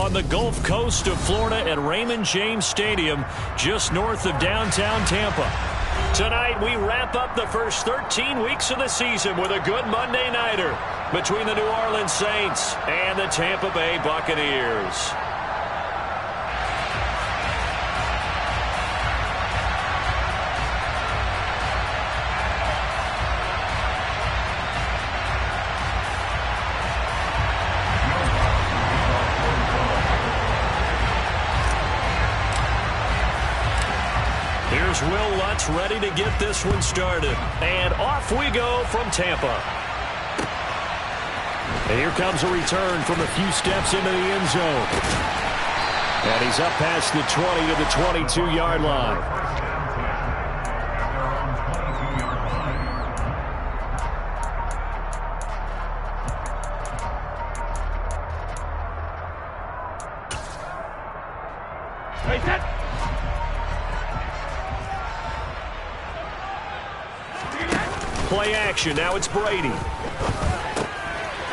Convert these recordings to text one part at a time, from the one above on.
on the Gulf Coast of Florida at Raymond James Stadium, just north of downtown Tampa. Tonight, we wrap up the first 13 weeks of the season with a good Monday nighter between the New Orleans Saints and the Tampa Bay Buccaneers. Here's Will Lutz ready to get this one started. And off we go from Tampa. And here comes a return from a few steps into the end zone. And he's up past the 20 to the 22-yard line. Play action. Now it's Brady.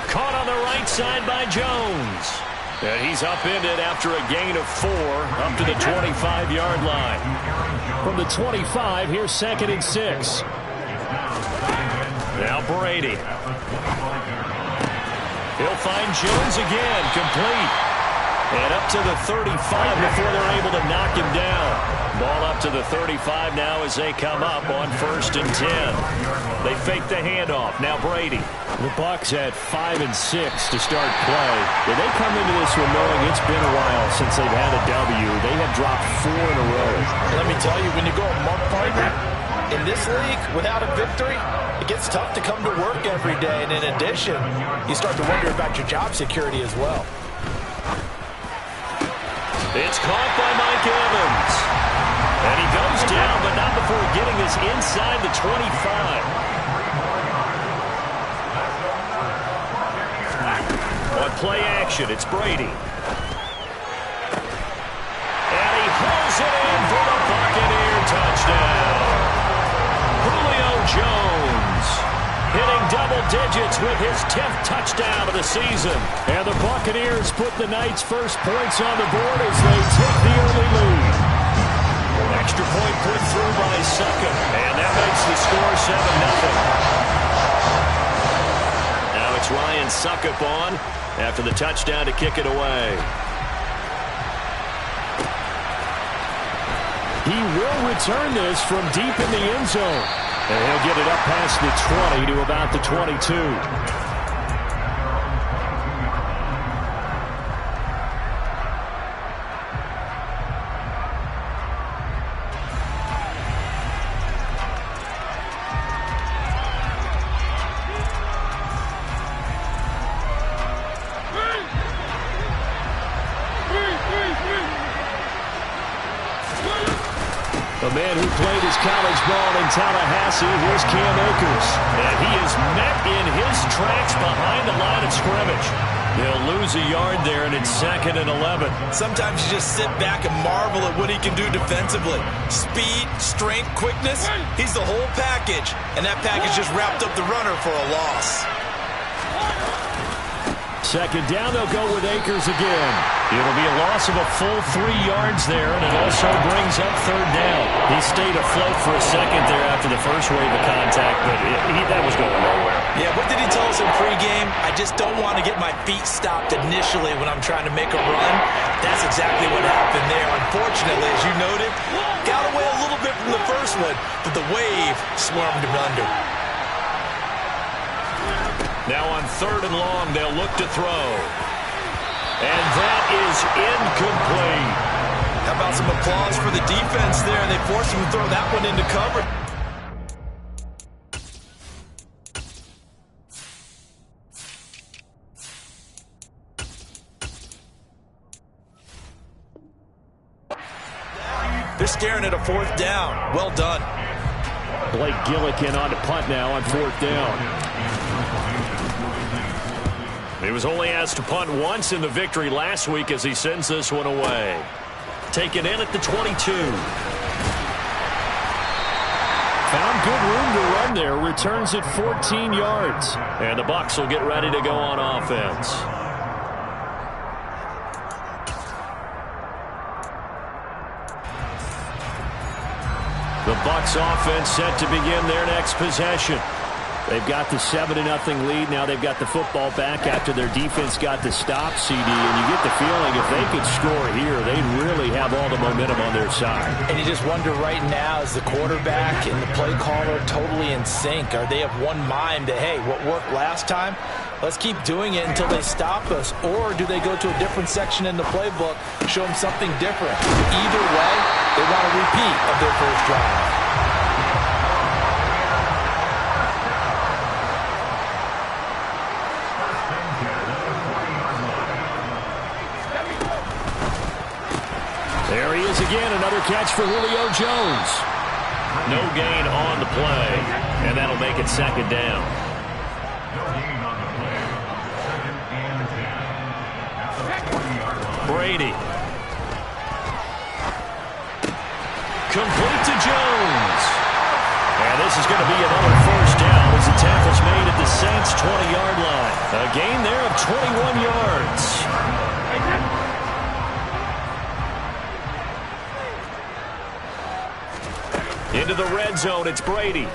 Caught on the right side by Jones. And he's upended after a gain of 4 up to the 25-yard line. From the 25, here's 2nd and 6. Now Brady. He'll find Jones again, complete. And up to the 35 before they're able to knock him down. Ball up to the 35 now as they come up on 1st and 10. They fake the handoff. Now Brady. The Bucs at 5 and 6 to start play. Yeah, they come into this one knowing it's been a while since they've had a W. They have dropped 4 in a row. Let me tell you, when you go a month partner in this league without a victory, it gets tough to come to work every day. And in addition, you start to wonder about your job security as well. It's caught by Mike Evans. And he goes down, but not before getting us inside the 25. On play action, it's Brady. And he hauls it in for the Buccaneer touchdown. Julio Jones hitting double digits with his 10th touchdown of the season. And the Buccaneers put the Knights' first points on the board as they take the early lead. Extra point put through by Succop. And that makes the score 7-0. Now it's Ryan Succop on after the touchdown to kick it away. He will return this from deep in the end zone. And he'll get it up past the 20 to about the 22. A man who played his college ball in Tallahassee, here's Cam Akers. And he is met in his tracks behind the line of scrimmage. They'll lose a yard there, and it's 2nd and 11. Sometimes you just sit back and marvel at what he can do defensively. Speed, strength, quickness, he's the whole package. And that package just wrapped up the runner for a loss. 2nd down, they'll go with Akers again. It'll be a loss of a full 3 yards there, and it also brings up 3rd down. He stayed afloat for a second there after the first wave of contact, but that was going nowhere. Yeah, what did he tell us in pregame? I just don't want to get my feet stopped initially when I'm trying to make a run. That's exactly what happened there. Unfortunately, as you noted, got away a little bit from the first one, but the wave swarmed him under. Now on 3rd and long, they'll look to throw. And that is incomplete. How about some applause for the defense there? They forced him to throw that one into cover. They're staring at a 4th down. Well done. Blake Gillikin on to punt now on 4th down. He was only asked to punt once in the victory last week as he sends this one away. Taken in at the 22. Found good room to run there. Returns at 14 yards. And the Bucs will get ready to go on offense. The Bucs offense set to begin their next possession. They've got the 7-0 lead. Now they've got the football back after their defense got the stop, CD. And you get the feeling if they could score here, they'd really have all the momentum on their side. And you just wonder right now, is the quarterback and the play caller totally in sync? Are they of one mind that, hey, what worked last time, let's keep doing it until they stop us? Or do they go to a different section in the playbook, show them something different? Either way, they want a repeat of their first drive. There he is again, another catch for Julio Jones. No gain on the play, and that'll make it second down. Brady. Complete to Jones. And this is going to be another first down as the tackle's made at the Saints' 20-yard line. A gain there of 21 yards. Into the red zone, it's Brady.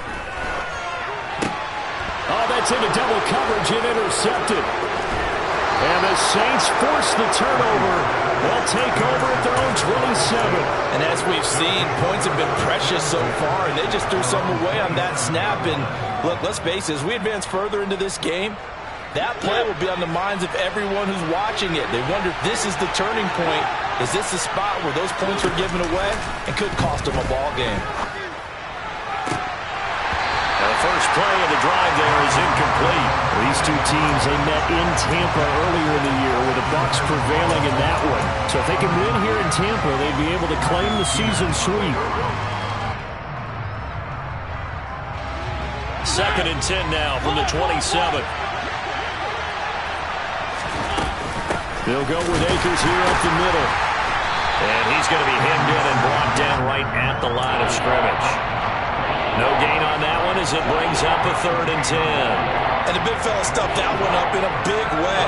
Oh, that's into double coverage and intercepted. And the Saints force the turnover. They'll take over at their own 27. And as we've seen, points have been precious so far, and they just threw some away on that snap. And look, let's face it, as we advance further into this game, that play will be on the minds of everyone who's watching it. They wonder if this is the turning point. Is this the spot where those points are given away and could cost them a ball game? First play of the drive there is incomplete. These two teams, they met in Tampa earlier in the year with the Bucs prevailing in that one. So if they can win here in Tampa, they'd be able to claim the season sweep. 2nd and 10 now from the 27. They'll go with Akers here up the middle. And he's going to be hemmed in and brought down right at the line of scrimmage. No gain on that one as it brings up a 3rd and 10. And the big fella stuffed that one up in a big way.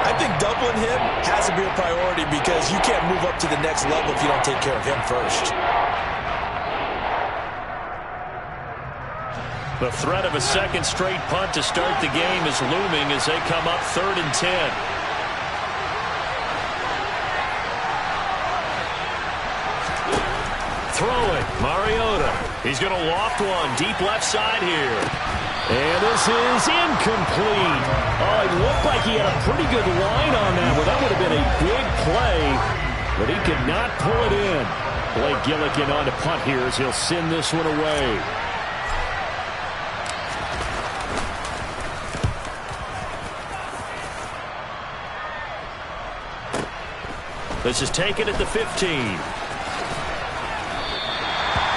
I think doubling him has to be a priority because you can't move up to the next level if you don't take care of him first. The threat of a second straight punt to start the game is looming as they come up 3rd and 10. Throwing, Mariota. He's going to loft one deep left side here. And this is incomplete. Oh, it looked like he had a pretty good line on that one. That would have been a big play, but he could not pull it in. Blake Gillikin on to punt here as he'll send this one away. This is taken at the 15.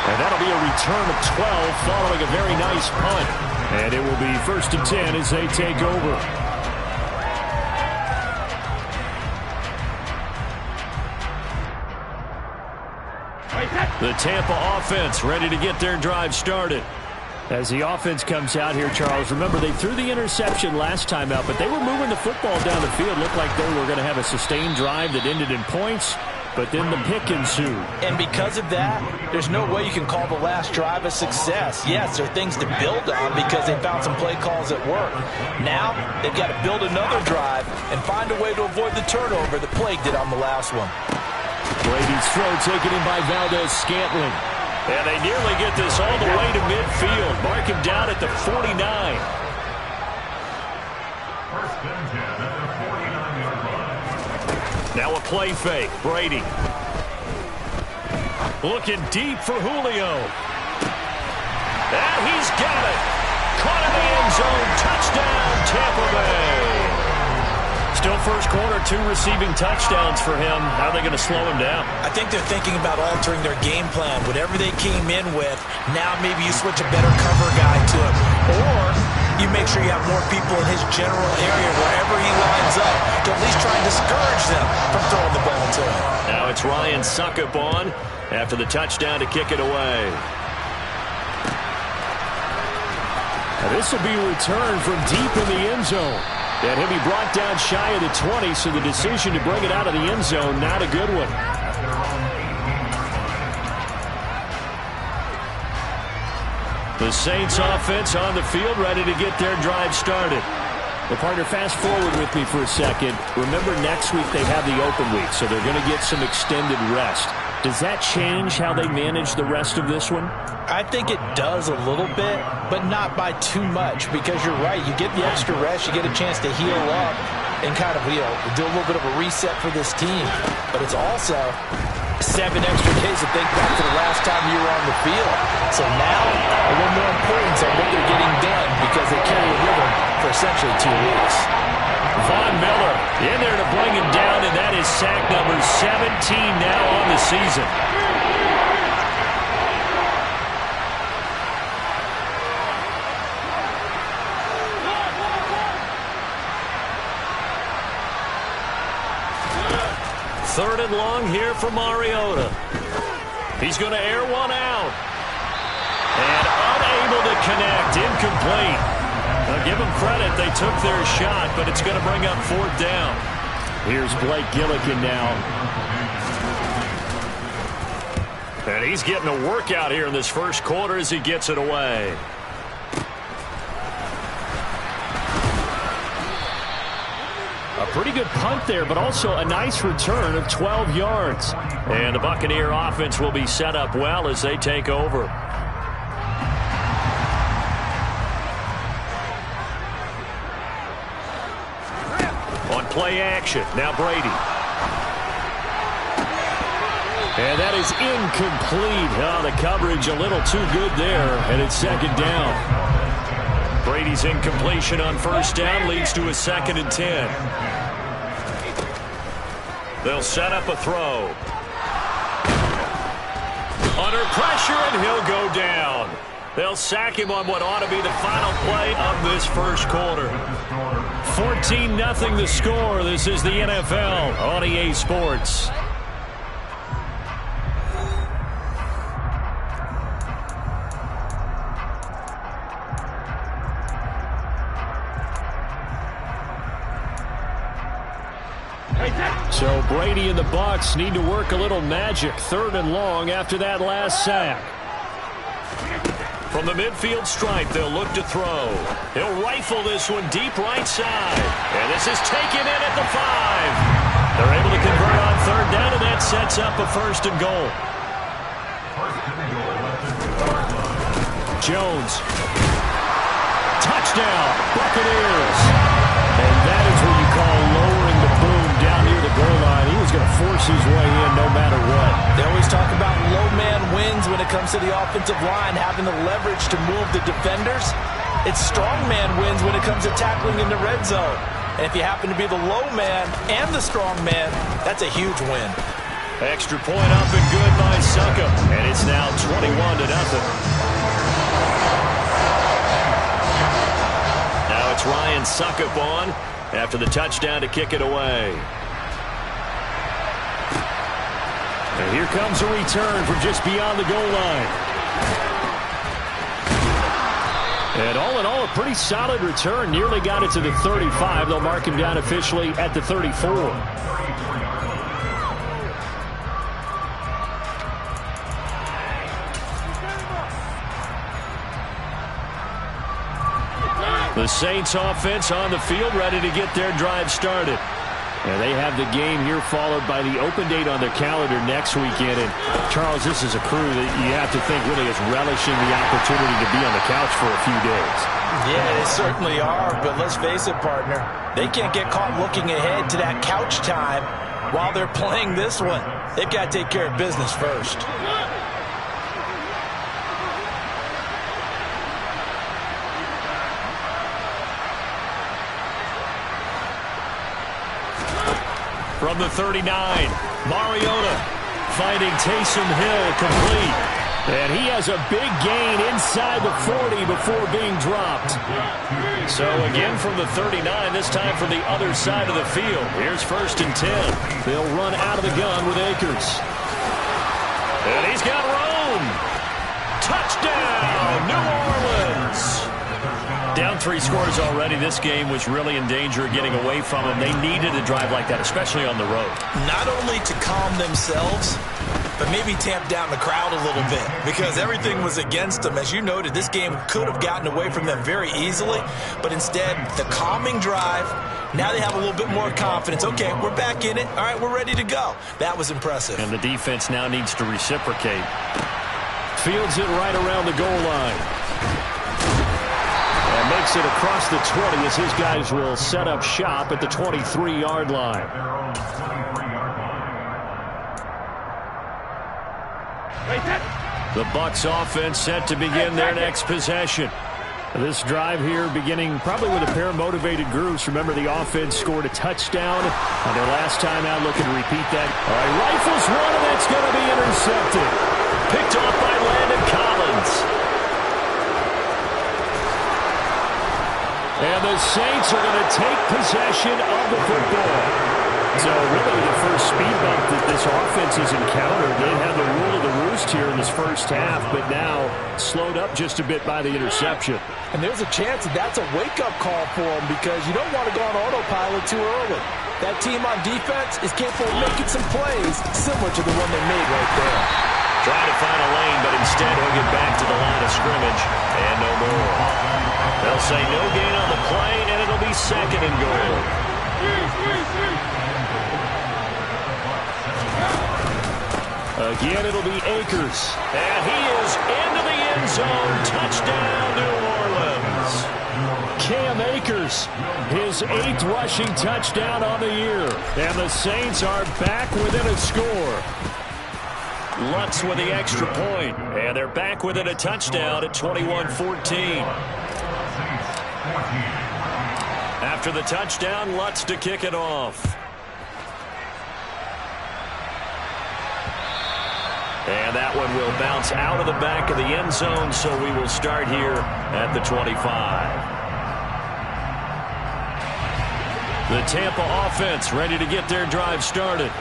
And that'll be a return of 12 following a very nice punt. And it will be 1st and 10 as they take over. The Tampa offense ready to get their drive started. As the offense comes out here, Charles, remember they threw the interception last time out, but they were moving the football down the field. Looked like they were going to have a sustained drive that ended in points. But then the pick ensued. And because of that, there's no way you can call the last drive a success. Yes, there are things to build on because they found some play calls that work. Now, they've got to build another drive and find a way to avoid the turnover that plagued it on the last one. Brady's throw taken in by Valdez-Scantling. And they nearly get this all the way to midfield. Mark him down at the 49. Now a play fake. Brady. Looking deep for Julio. And he's got it. Caught in the end zone. Touchdown, Tampa Bay. Still first quarter, 2 receiving touchdowns for him. How are they going to slow him down? I think they're thinking about altering their game plan. Whatever they came in with, now maybe you switch a better cover guy to him. Or you make sure you have more people in his general area wherever he lines up to at least try and discourage them from throwing the ball to him. Now it's Ryan Suckup on after the touchdown to kick it away. Now this will be returned from deep in the end zone. And he'll be brought down shy of the 20, so the decision to bring it out of the end zone, not a good one. The Saints offense on the field, ready to get their drive started. Well, partner, fast forward with me for a second. Remember, next week they have the open week, so they're going to get some extended rest. Does that change how they manage the rest of this one? I think it does a little bit, but not by too much, because you're right. You get the extra rest, you get a chance to heal up and kind of, do a little bit of a reset for this team. But it's also 7 extra days to think back to the last time you were on the field. So now, a little more importance on what they're getting done, because they carry a rhythm for essentially 2 weeks. Von Miller in there to bring him down, and that is sack number 17 now on the season. Third and long here for Mariota. He's going to air one out. And unable to connect, incomplete. Now give them credit, they took their shot, but it's going to bring up 4th down. Here's Blake Gillikin now. And he's getting a workout here in this first quarter as he gets it away. A pretty good punt there, but also a nice return of 12 yards. And the Buccaneer offense will be set up well as they take over. On play action, now Brady. And that is incomplete. Oh, the coverage a little too good there, and it's 2nd down. Brady's incompletion on 1st down leads to a 2nd and 10. They'll set up a throw. Under pressure, and he'll go down. They'll sack him on what ought to be the final play of this first quarter. 14-0 the score. This is the NFL on EA Sports. So Brady and the Bucs need to work a little magic. 3rd and long after that last sack. From the midfield stripe, they'll look to throw. He'll rifle this one deep right side. And this is taken in at the 5. They're able to convert on 3rd down, and that sets up a 1st and goal. Jones. Touchdown, Buccaneers. And that is what you call lowering the boom down near the goal line. He was going to force his way in no matter what. They always talk about low man wins when it comes to the offensive line, having the leverage to move the defenders. It's strong man wins when it comes to tackling in the red zone. And if you happen to be the low man and the strong man, that's a huge win. Extra point up and good by Suckup. And it's now 21-0. Now it's Ryan Suckup on after the touchdown to kick it away. And here comes a return from just beyond the goal line. And all in all, a pretty solid return. Nearly got it to the 35. They'll mark him down officially at the 34. The Saints offense on the field, ready to get their drive started. And they have the game here followed by the open date on their calendar next weekend. And, Charles, this is a crew that you have to think really is relishing the opportunity to be on the couch for a few days. Yeah, they certainly are. But let's face it, partner, they can't get caught looking ahead to that couch time while they're playing this one. They've got to take care of business first. From the 39, Mariota finding Taysom Hill complete. And he has a big gain inside the 40 before being dropped. So again from the 39, this time from the other side of the field. Here's 1st and 10. They'll run out of the gun with Akers. And he's got room. Touchdown, New Orleans. Down 3 scores already. This game was really in danger of getting away from them. They needed a drive like that, especially on the road. Not only to calm themselves, but maybe tamp down the crowd a little bit because everything was against them. As you noted, this game could have gotten away from them very easily, but instead, the calming drive, now they have a little bit more confidence. Okay, we're back in it. All right, we're ready to go. That was impressive. And the defense now needs to reciprocate. Fields it right around the goal line. And makes it across the 20 as his guys will set up shop at the 23-yard line. The Bucs offense set to begin their next possession. This drive here beginning probably with a pair of motivated groups. Remember, the offense scored a touchdown on their last time out. Looking to repeat that. All right, rifles one, and that's going to be intercepted. Picked off by Landon Collins. And the Saints are going to take possession of the football. So really the first speed bump that this offense has encountered. They had the rule of the roost here in this first half, but now slowed up just a bit by the interception. And there's a chance that that's a wake-up call for them because you don't want to go on autopilot too early. That team on defense is capable of making some plays similar to the one they made right there. Trying to find a lane, but instead he'll get back to the line of scrimmage and no more. They'll say no gain on the play, and it'll be second and goal. Again, it'll be Akers. And he is into the end zone. Touchdown, New Orleans. Cam Akers, his 8th rushing touchdown on the year. And the Saints are back within a score. Lutz with the extra point. And they're back within a touchdown at 21-14. After the touchdown, Lutz to kick it off. And that one will bounce out of the back of the end zone, so we will start here at the 25. The Tampa offense ready to get their drive started.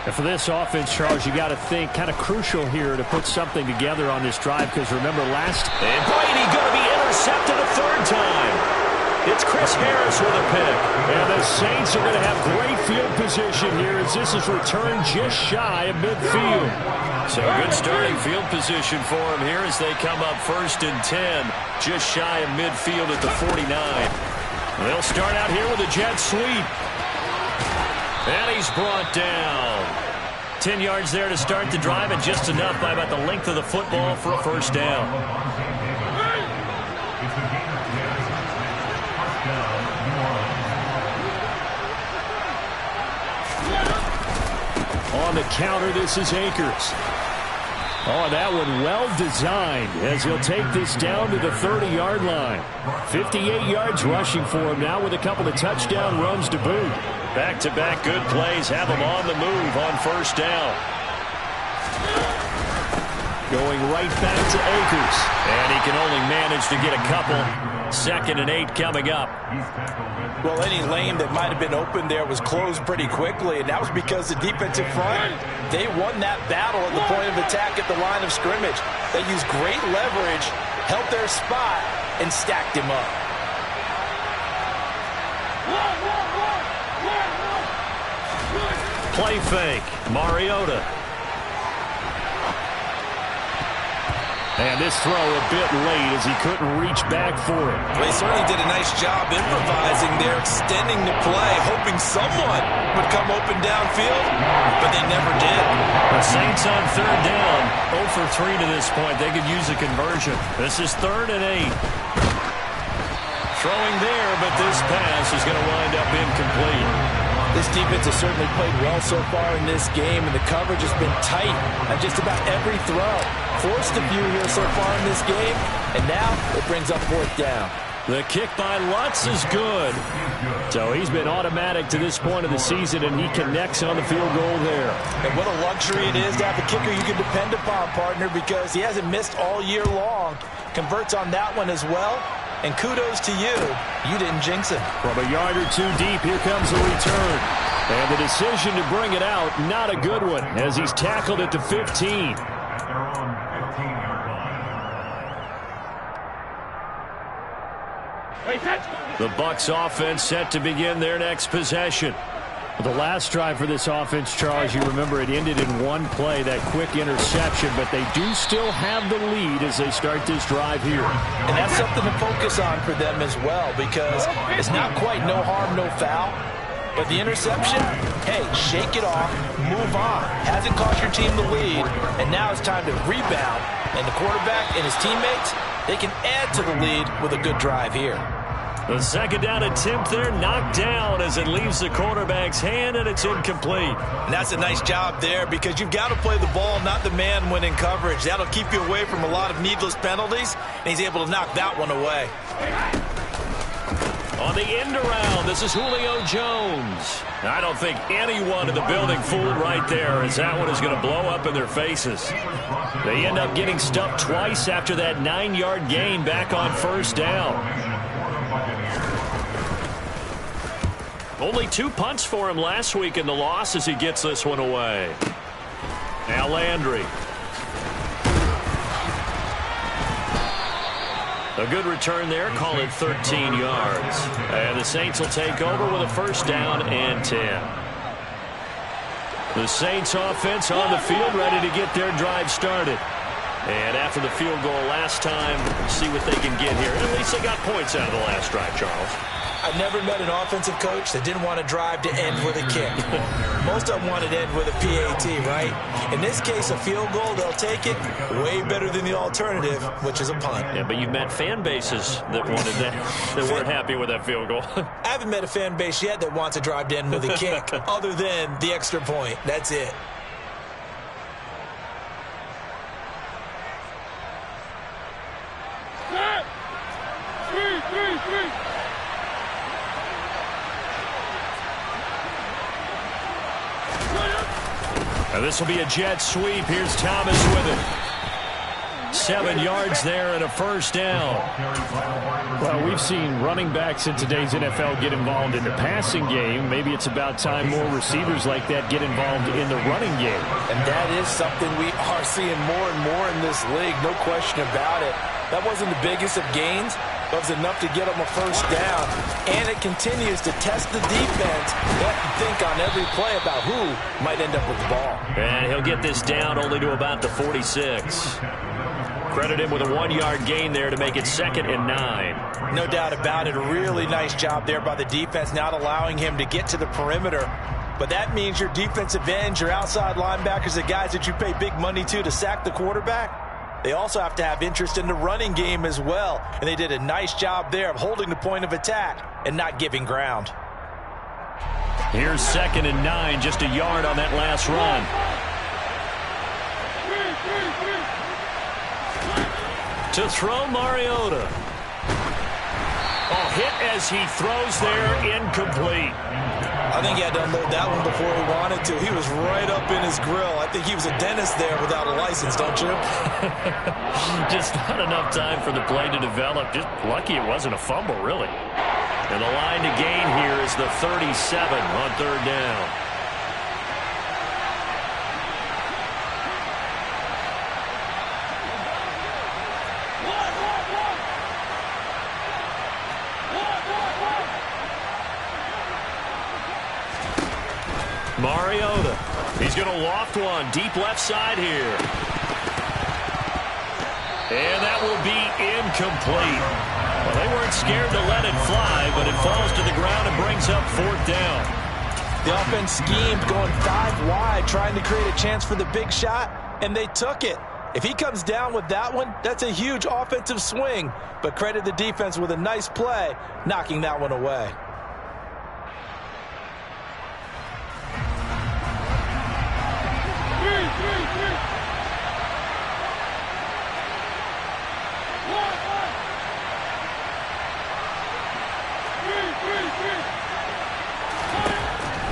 And for this offense, Charles, you got to think kind of crucial here to put something together on this drive because remember last... And Brady going to be intercepted a third time. It's Chris Harris with a pick. And the Saints are going to have great field position here as this is returned just shy of midfield. So good starting field position for them here as they come up 1st and 10, just shy of midfield at the 49. They'll start out here with a jet sweep. And he's brought down. 10 yards there to start the drive, and just enough by about the length of the football for a first down. On the counter, this is Akers. Oh, that one well designed as he'll take this down to the 30-yard line. 58 yards rushing for him now with a couple of touchdown runs to boot. Back-to-back good plays have him on the move on first down. Going right back to Akers. And he can only manage to get a couple. 2nd and 8 coming up. Well, any lane that might have been open there was closed pretty quickly, and that was because the defensive front, they won that battle at the point of attack at the line of scrimmage. They used great leverage, held their spot, and stacked him up. Play fake. Mariota. And this throw a bit late as he couldn't reach back for it. Well, he certainly did a nice job improvising there, extending the play, hoping someone would come open downfield, but they never did. The Saints on 3rd down, 0 for 3 to this point. They could use a conversion. This is 3rd and 8. Throwing there, but this pass is going to wind up incomplete. This defense has certainly played well so far in this game, and the coverage has been tight on just about every throw. Forced a few here so far in this game, and now it brings up 4th down. The kick by Lutz is good. So he's been automatic to this point of the season, and he connects on the field goal there. And what a luxury it is to have a kicker you can depend upon, partner, because he hasn't missed all year long. Converts on that one as well. And kudos to you. You didn't jinx him. From a yard or two deep, here comes the return. And the decision to bring it out, not a good one, as he's tackled at the 15. The Bucs offense set to begin their next possession. The last drive for this offense, Charles, you remember it ended in one play, that quick interception, but they do still have the lead as they start this drive here. And that's something to focus on for them as well, because it's not quite no harm, no foul. But the interception, hey, shake it off, move on. Hasn't cost your team the lead, and now it's time to rebound. And the quarterback and his teammates, they can add to the lead with a good drive here. The second down attempt there knocked down as it leaves the quarterback's hand, and it's incomplete. And that's a nice job there, because you've got to play the ball, not the man when in coverage. That'll keep you away from a lot of needless penalties, and he's able to knock that one away. On the end around, this is Julio Jones. I don't think anyone in the building fooled right there, as that one is going to blow up in their faces. They end up getting stuffed twice after that 9-yard gain back on first down. Only 2 punts for him last week in the loss as he gets this one away. Now Landry. A good return there, call it 13 yards. And the Saints will take over with a first down and 10. The Saints offense on the field, ready to get their drive started. And after the field goal last time, see what they can get here. At least they got points out of the last drive, Charles. I've never met an offensive coach that didn't want to drive to end with a kick. Most of them wanted to end with a PAT, right? In this case, a field goal, they'll take it way better than the alternative, which is a punt. Yeah, but you've met fan bases that wanted that, that weren't happy with that field goal. I haven't met a fan base yet that wants to drive to end with a kick, other than the extra point. That's it. Now this will be a jet sweep. Here's Thomas with it. 7 yards there and a first down. Well, we've seen running backs in today's NFL get involved in the passing game. Maybe it's about time more receivers like that get involved in the running game. And that is something we are seeing more and more in this league, no question about it. That wasn't the biggest of gains, but it was enough to get them a first down. And it continues to test the defense. They have to think on every play about who might end up with the ball. And he'll get this down only to about the 46. Credit him with a 1-yard gain there to make it 2nd and 9. No doubt about it. A really nice job there by the defense, not allowing him to get to the perimeter. But that means your defensive ends, your outside linebackers, the guys that you pay big money to sack the quarterback, they also have to have interest in the running game as well. And they did a nice job there of holding the point of attack and not giving ground. Here's 2nd and 9, just a yard on that last run. To throw, Mariota. Oh, hit as he throws there, incomplete. I think he had to unload that one before he wanted to. He was right up in his grill. I think he was a dentist there without a license, don't you? Just not enough time for the play to develop. Just lucky it wasn't a fumble, really. And the line to gain here is the 37 on 3rd down. Mariota. He's going to loft one deep left side here. And that will be incomplete. Well, they weren't scared to let it fly, but it falls to the ground and brings up 4th down. The offense schemed going 5 wide, trying to create a chance for the big shot, and they took it. If he comes down with that one, that's a huge offensive swing. But credit the defense with a nice play, knocking that one away.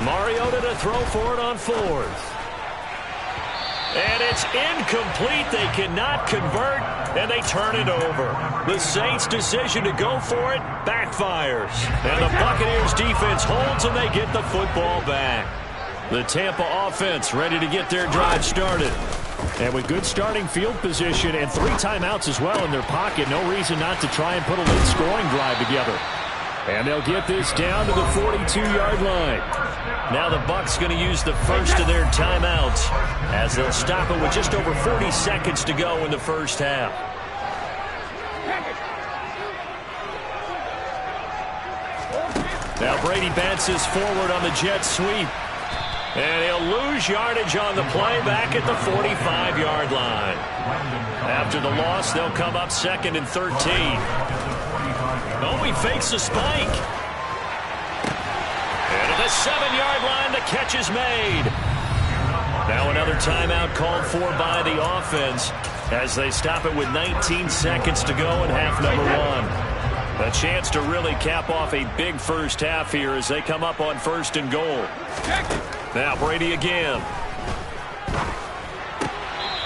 Mariota to throw for it on 4th. And it's incomplete. They cannot convert, and they turn it over. The Saints' decision to go for it backfires. And the Buccaneers' defense holds, and they get the football back. The Tampa offense ready to get their drive started. And with good starting field position and 3 timeouts as well in their pocket, no reason not to try and put a late scoring drive together. And they'll get this down to the 42-yard line. Now the Bucs going to use the first of their timeouts as they'll stop it with just over 40 seconds to go in the first half. Now Brady bounces forward on the jet sweep. And he'll lose yardage on the play back at the 45-yard line. After the loss, they'll come up 2nd and 13. Oh, he fakes a spike. And at the 7-yard line, the catch is made. Now another timeout called for by the offense as they stop it with 19 seconds to go in half number 1. A chance to really cap off a big first half here as they come up on 1st and goal. Now Brady again.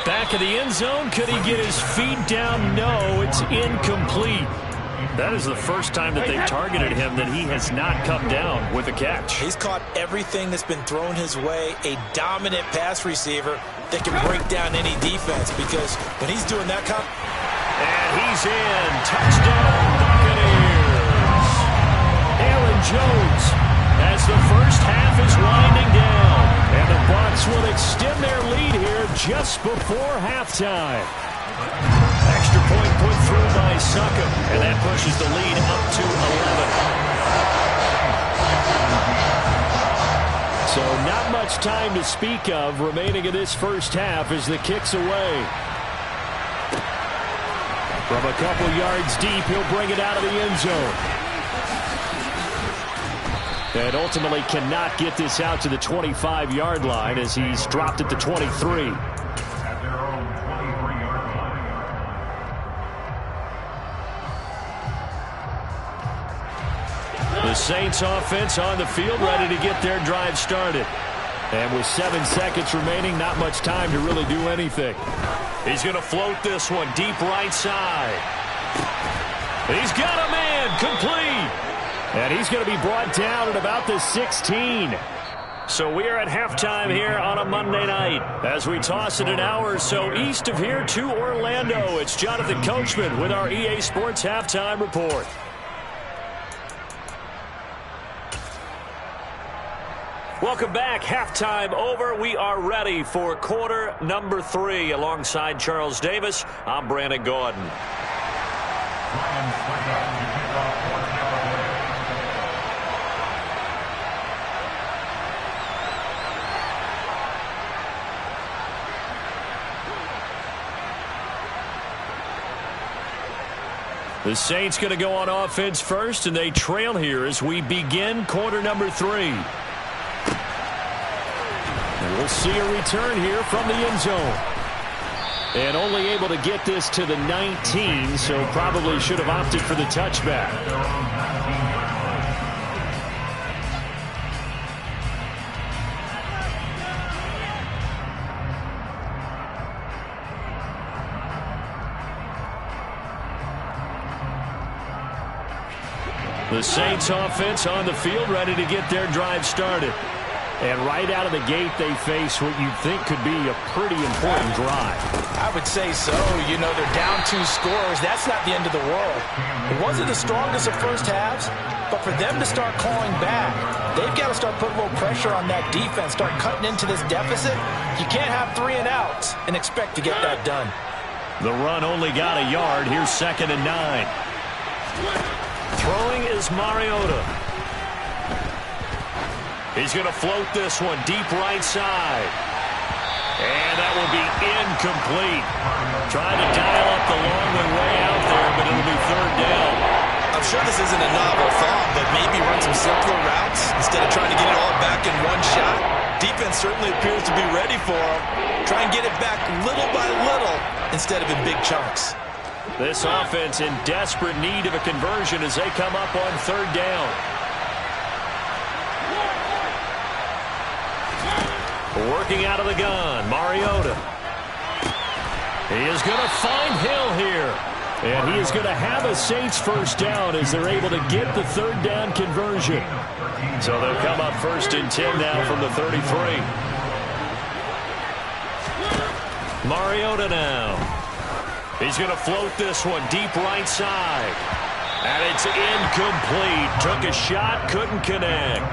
Back of the end zone. Could he get his feet down? No, it's incomplete. That is the first time that they've targeted him that he has not come down with a catch. He's caught everything that's been thrown his way. A dominant pass receiver that can break down any defense, because when he's doing that kind of... And he's in. Touchdown, Buccaneers. Aaron Jones as the first half is winding down. And the Bucs will extend their lead here just before halftime. Extra point put through by Suckup, and that pushes the lead up to 11. So not much time to speak of remaining in this first half as the kick's away. From a couple yards deep, he'll bring it out of the end zone. And ultimately cannot get this out to the 25-yard line as he's dropped at the 23. The Saints offense on the field, ready to get their drive started. And with 7 seconds remaining, not much time to really do anything. He's going to float this one deep right side. He's got a man, complete. And he's going to be brought down at about the 16. So we are at halftime here on a Monday night as we toss it an hour or so east of here to Orlando. It's Jonathan Coachman with our EA Sports Halftime Report. Welcome back. Halftime over. We are ready for quarter number 3. Alongside Charles Davis, I'm Brandon Gordon. The Saints going to go on offense first, and they trail here as we begin quarter number 3. And we'll see a return here from the end zone. And only able to get this to the 19, so probably should have opted for the touchback. The Saints offense on the field, ready to get their drive started. And right out of the gate, they face what you'd think could be a pretty important drive. I would say so. You know, they're down 2 scores. That's not the end of the world. It wasn't the strongest of first halves, but for them to start clawing back, they've got to start putting a little pressure on that defense, start cutting into this deficit. You can't have 3 and outs and expect to get that done. The run only got a yard. Here's 2nd and 9. Throwing is Mariota. He's going to float this one deep right side. And that will be incomplete. Trying to dial up the long way out there, but it'll be 3rd down. I'm sure this isn't a novel thought, but maybe run some simpler routes instead of trying to get it all back in one shot. Defense certainly appears to be ready for him. Try and get it back little by little instead of in big chunks. This offense in desperate need of a conversion as they come up on 3rd down. Working out of the gun, Mariota. He is going to find Hill here. And he is going to have a Saints first down as they're able to get the 3rd down conversion. So they'll come up 1st and 10 now from the 33. Mariota now. He's going to float this one deep right side. And it's incomplete. Took a shot, couldn't connect.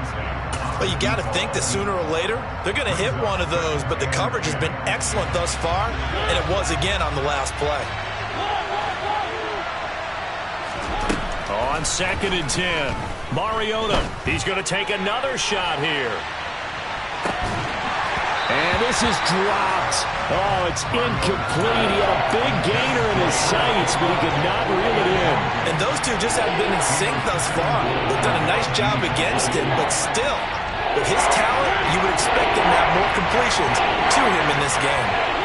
Well, you got to think that sooner or later, they're going to hit one of those, but the coverage has been excellent thus far, and it was again on the last play. On 2nd and 10, Mariota, he's going to take another shot here. And this is dropped. Oh, it's incomplete. He had a big gainer in his sights, but he could not reel it in. And those two just haven't been in sync thus far. They've done a nice job against him, but still, with his talent, you would expect him to have more completions to him in this game.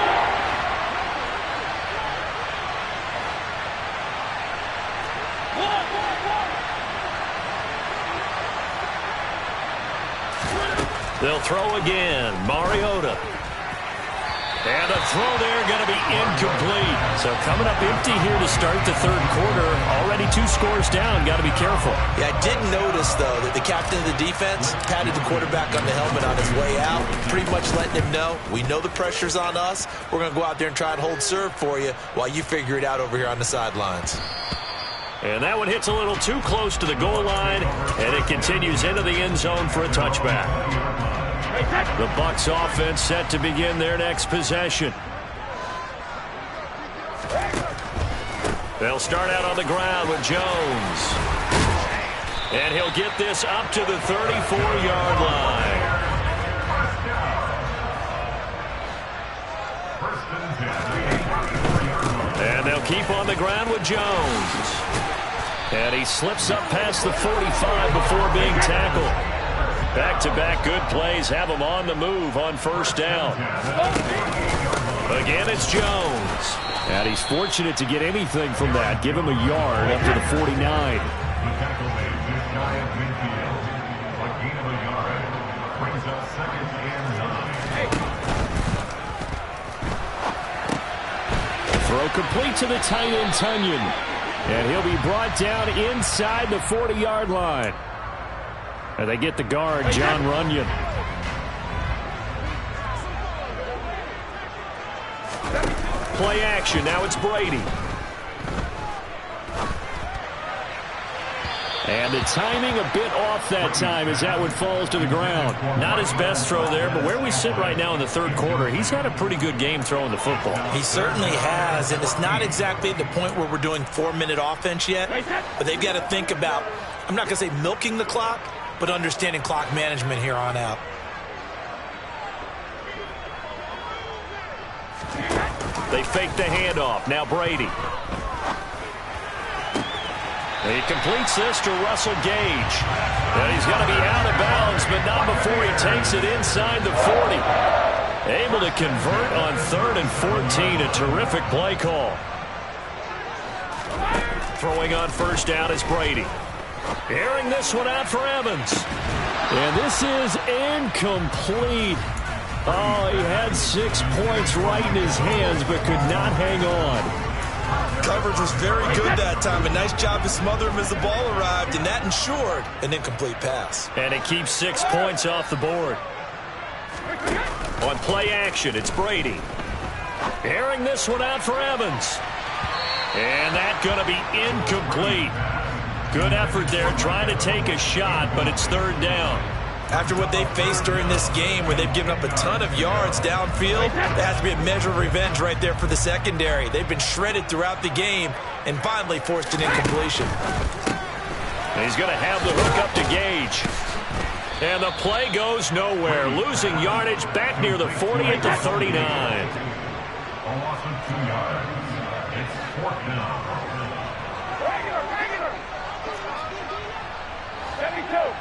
They'll throw again. Mariota. And a throw there going to be incomplete. So coming up empty here to start the third quarter. Already 2 scores down. Got to be careful. Yeah, I did notice, though, that the captain of the defense patted the quarterback on the helmet on his way out, pretty much letting him know, we know the pressure's on us. We're going to go out there and try and hold serve for you while you figure it out over here on the sidelines. And that one hits a little too close to the goal line, and it continues into the end zone for a touchback. The Bucs offense set to begin their next possession. They'll start out on the ground with Jones. And he'll get this up to the 34-yard line. And they'll keep on the ground with Jones. And he slips up past the 45 before being tackled. Back-to-back good plays have him on the move on first down. Again, it's Jones. And he's fortunate to get anything from that. Give him a yard up to the 49. Throw complete to the tight end, Tunyon. And he'll be brought down inside the 40-yard line. And they get the guard, John Runyon. Play action. Now it's Brady. And the timing a bit off that time as that one falls to the ground. Not his best throw there, but where we sit right now in the third quarter, he's had a pretty good game throwing the football. He certainly has, and it's not exactly at the point where we're doing 4-minute offense yet, but they've got to think about, I'm not going to say milking the clock, but understanding clock management here on out. They fake the handoff. Now Brady. He completes this to Russell Gage. And he's going to be out of bounds, but not before he takes it inside the 40. Able to convert on 3rd and 14. A terrific play call. Throwing on first down is Brady. Airing this one out for Evans. And this is incomplete. Oh, he had 6 points right in his hands, but could not hang on. Coverage was very good that time. A nice job to smother him as the ball arrived, and that ensured an incomplete pass. And it keeps 6 points off the board. On play action, it's Brady. Airing this one out for Evans. And that's going to be incomplete. Good effort there, trying to take a shot, but it's 3rd down. After what they faced during this game where they've given up a ton of yards downfield, there has to be a measure of revenge right there for the secondary. They've been shredded throughout the game and finally forced an incompletion. And he's going to have the hook up to Gage. And the play goes nowhere. Losing yardage back near the 40 at the 39. A loss of 2 yards. It's 4th down. Regular. 72.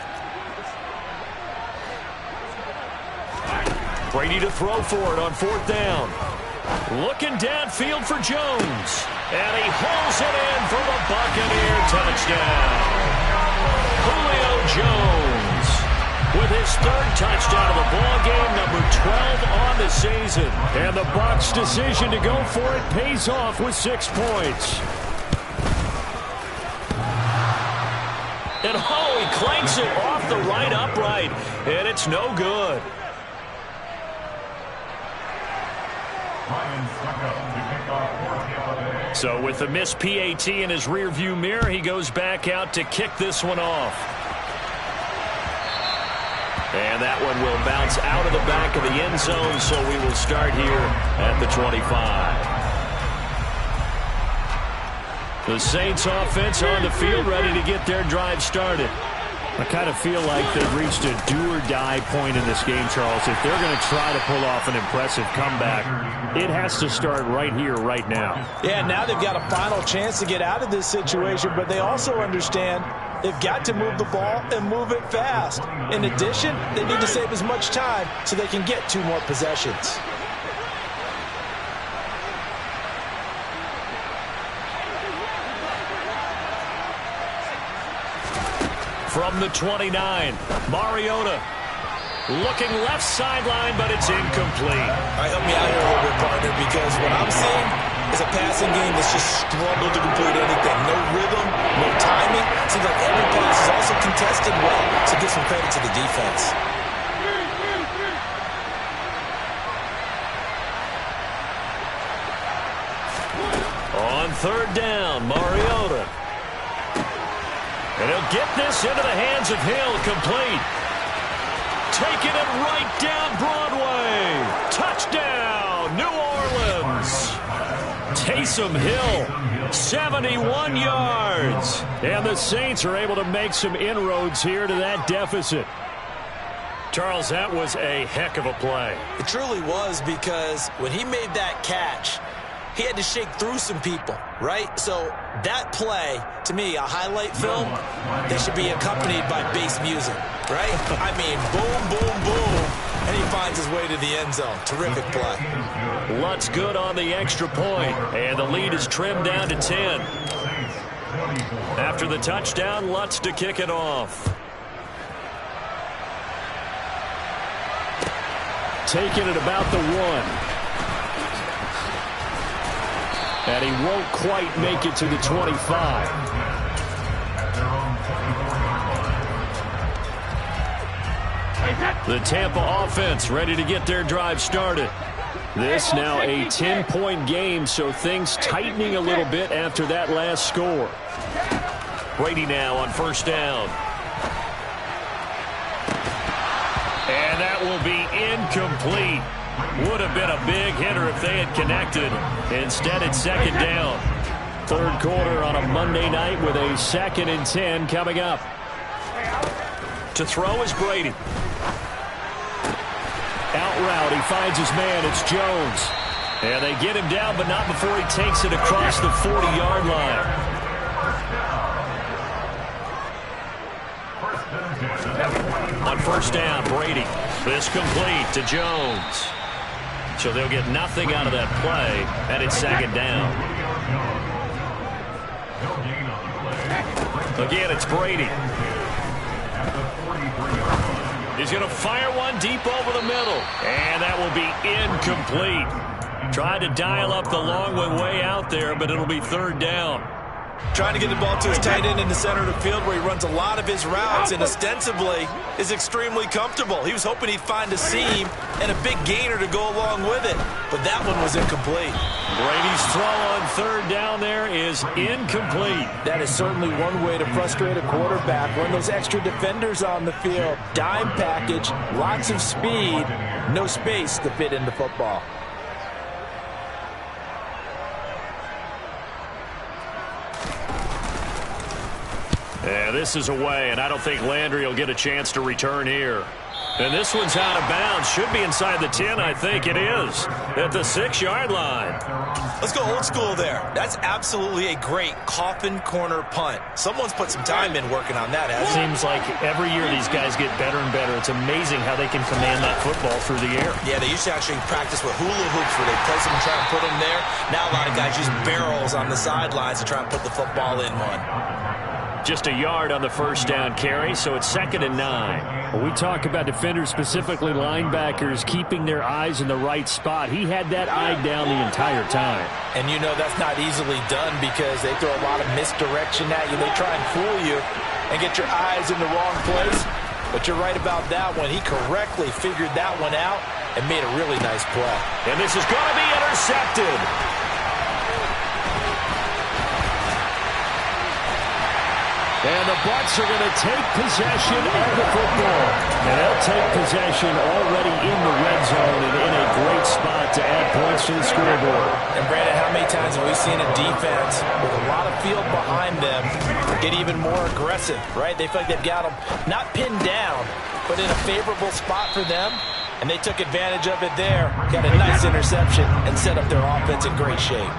Brady to throw for it on 4th down. Looking downfield for Jones. And he hauls it in for the Buccaneer touchdown. Julio Jones with his 3rd touchdown of the ball game, number 12 on the season. And the Bucs' decision to go for it pays off with 6 points. And he clanks it off the right upright. And it's no good. Ryan stuck up to kick off 4th down. So with the missed PAT in his rearview mirror, he goes back out to kick this one off. And that one will bounce out of the back of the end zone, so we will start here at the 25. The Saints offense on the field, ready to get their drive started. I kind of feel like they've reached a do-or-die point in this game, Charles. If they're going to try to pull off an impressive comeback, it has to start right here, right now. Yeah, now they've got a final chance to get out of this situation, but they also understand they've got to move the ball and move it fast. In addition, they need to save as much time so they can get 2 more possessions. From the 29, Mariota looking left sideline, but it's incomplete. All right, help me out here a little bit, partner, because what I'm seeing is a passing game that's just struggled to complete anything. No rhythm, no timing. Seems like every pass is also contested well, so give some credit to the defense. On 3rd down, Mariota. And he'll get this into the hands of Hill, complete. Taking it right down Broadway. Touchdown, New Orleans. Taysom Hill, 71 yards. And the Saints are able to make some inroads here to that deficit. Charles, that was a heck of a play. It truly was, because when he made that catch, he had to shake through some people, right? So that play, to me, a highlight film, they should be accompanied by bass music, right? I mean, boom, boom, boom, and he finds his way to the end zone. Terrific play. Lutz good on the extra point, and the lead is trimmed down to 10. After the touchdown, Lutz to kick it off. Taking it about the 1. And he won't quite make it to the 25. The Tampa offense ready to get their drive started. This now a 10-point game, so things tightening a little bit after that last score. Brady now on 1st down. And that will be incomplete. Would have been a big hitter if they had connected. Instead, it's 2nd down. 3rd quarter on a Monday night with a 2nd and 10 coming up. To throw is Brady. Out route, he finds his man. It's Jones. And they get him down, but not before he takes it across the 40-yard line. On 1st down, Brady. This complete to Jones. So they'll get nothing out of that play, and it's 2nd down. Again, it's Brady. He's going to fire one deep over the middle, and that will be incomplete. Tried to dial up the long one way out there, but it'll be 3rd down. Trying to get the ball to his tight end in the center of the field where he runs a lot of his routes and ostensibly is extremely comfortable. He was hoping he'd find a seam and a big gainer to go along with it, but that one was incomplete. Brady's throw on 3rd down there is incomplete. That is certainly one way to frustrate a quarterback. Run those extra defenders on the field. Dime package, lots of speed, no space to fit into football. Yeah, this is away, and I don't think Landry will get a chance to return here. And this one's out of bounds. Should be inside the 10, I think it is. At the 6-yard line. Let's go old school there. That's absolutely a great coffin corner punt. Someone's put some time in working on that, hasn't it? Seems like every year these guys get better and better. It's amazing how they can command that football through the air. Yeah, they used to actually practice with hula hoops where they place them and try and put them there. Now a lot of guys use barrels on the sidelines to try and put the football in one. Just a yard on the 1st down carry, so it's 2nd and 9. When we talk about defenders, specifically linebackers, keeping their eyes in the right spot, he had that eye down the entire time. And you know that's not easily done because they throw a lot of misdirection at you. They try and fool you and get your eyes in the wrong place. But you're right about that one. He correctly figured that one out and made a really nice play. And this is going to be intercepted. And the Bucs are going to take possession of the football. And they'll take possession already in the red zone and in a great spot to add points to the scoreboard. And Brandon, how many times have we seen a defense with a lot of field behind them get even more aggressive, right? They feel like they've got them not pinned down, but in a favorable spot for them. And they took advantage of it there. Got a nice interception and set up their offense in great shape.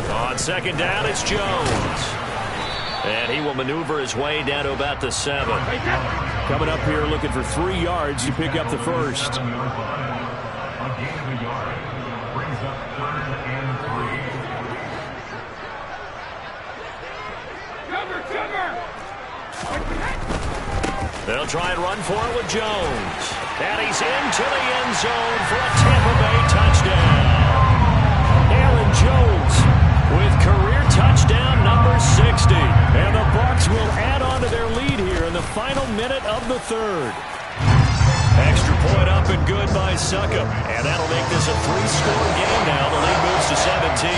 On second down, it's Jones. And he will maneuver his way down to about the 7. Coming up here looking for 3 yards to pick up the first. They'll try and run for it with Jones. And he's into the end zone for a Tampa Bay touchdown. Aaron Jones with career touchdown number 60. And the Bucs will add on to their lead here in the final minute of the third. Extra point up and good by Succop. And that'll make this a 3-score game now. The lead moves to 17.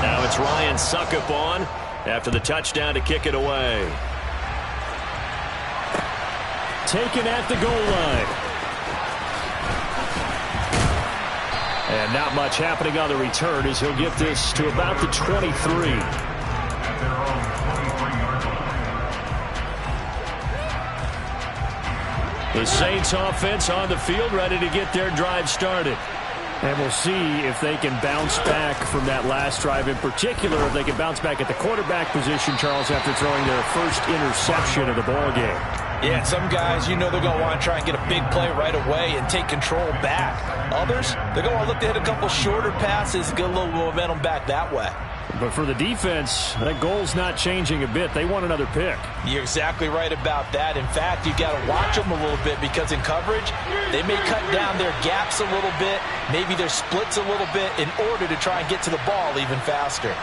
Now it's Ryan Succop on after the touchdown to kick it away. Taken at the goal line. And not much happening on the return as he'll get this to about the 23. The Saints offense on the field ready to get their drive started. And we'll see if they can bounce back from that last drive. In particular, if they can bounce back at the quarterback position, Charles, after throwing their first interception of the ball game. Yeah, some guys, you know they're going to want to try and get a big play right away and take control back. Others, they're going to look to hit a couple shorter passes and get a little momentum back that way. But for the defense, that goal's not changing a bit. They want another pick. You're exactly right about that. In fact, you've got to watch them a little bit because in coverage, they may cut down their gaps a little bit, maybe their splits a little bit in order to try and get to the ball even faster.